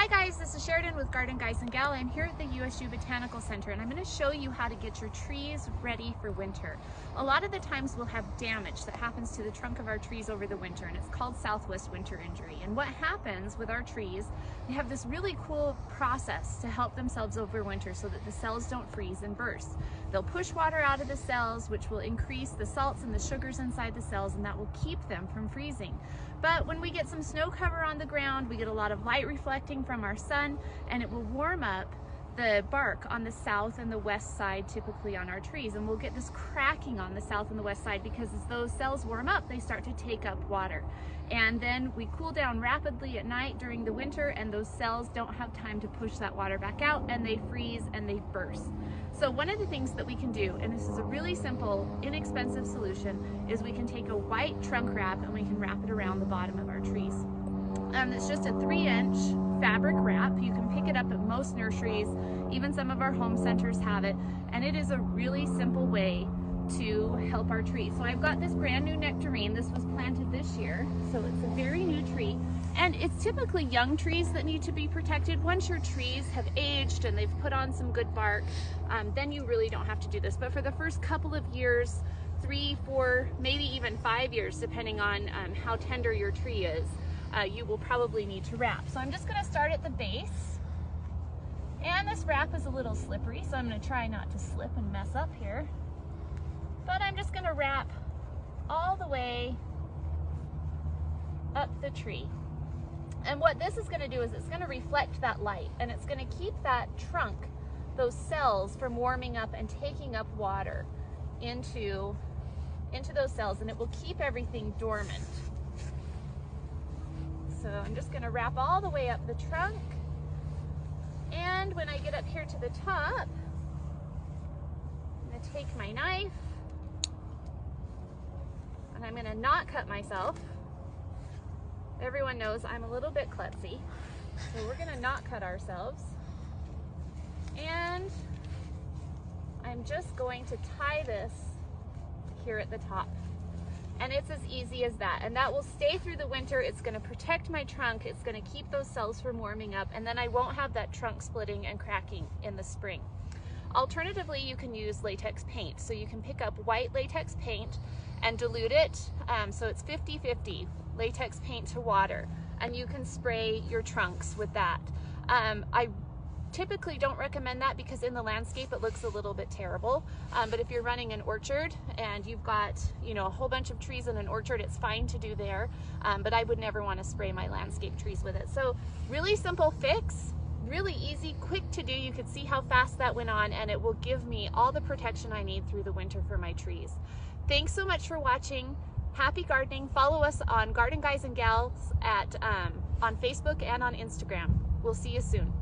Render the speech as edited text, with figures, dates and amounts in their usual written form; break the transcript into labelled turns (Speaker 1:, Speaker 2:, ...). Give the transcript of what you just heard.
Speaker 1: guys, this is Sheridan with Garden Guys and Gal. I'm here at the USU Botanical Center and I'm going to show you how to get your trees ready for winter. A lot of the times we'll have damage that happens to the trunk of our trees over the winter, and it's called southwest winter injury. And what happens with our trees, they have this really cool process to help themselves over winter so that the cells don't freeze and burst. They'll push water out of the cells, which will increase the salts and the sugars inside the cells, and that will keep them from freezing. But when we get some snow cover on the ground, we get a lot of light reflecting from our sun, and it will warm up the bark on the south and the west side, typically on our trees, and we'll get this cracking on the south and the west side because as those cells warm up, they start to take up water. And then we cool down rapidly at night during the winter, and those cells don't have time to push that water back out, and they freeze and they burst. So one of the things that we can do, and this is a really simple, inexpensive solution, is we can take a white trunk wrap and we can wrap it around the bottom of our trees. It's just a 3-inch fabric wrap. You can pick it up at most nurseries, even some of our home centers have it, and it is a really simple way to help our trees. So I've got this brand new nectarine. This was planted this year, so it's a very new tree, and it's typically young trees that need to be protected. Once your trees have aged and they've put on some good bark, then you really don't have to do this. But for the first couple of years, 3, 4, maybe even 5 years, depending on how tender your tree is, you will probably need to wrap. So I'm just going to start at the base, and this wrap is a little slippery, so I'm going to try not to slip and mess up here. But I'm just going to wrap all the way up the tree. And what this is going to do is it's going to reflect that light, and it's going to keep that trunk, those cells, from warming up and taking up water into those cells, and it will keep everything dormant. So I'm just going to wrap all the way up the trunk, and when I get up here to the top, I'm going to take my knife and I'm going to not cut myself. Everyone knows I'm a little bit klutzy, so we're going to not cut ourselves. And I'm just going to tie this here at the top. And it's as easy as that. And that will stay through the winter. It's going to protect my trunk. It's going to keep those cells from warming up. And then I won't have that trunk splitting and cracking in the spring. Alternatively, you can use latex paint. So you can pick up white latex paint and dilute it. So it's 50-50 latex paint to water. And you can spray your trunks with that. I typically don't recommend that because in the landscape it looks a little bit terrible, but if you're running an orchard and you've got, you know, a whole bunch of trees in an orchard, it's fine to do there, but I would never want to spray my landscape trees with it. So really simple fix, really easy, quick to do. You could see how fast that went on, and it will give me all the protection I need through the winter for my trees. Thanks so much for watching. Happy gardening. Follow us on Garden Guys and Gals on Facebook and on Instagram. We'll see you soon.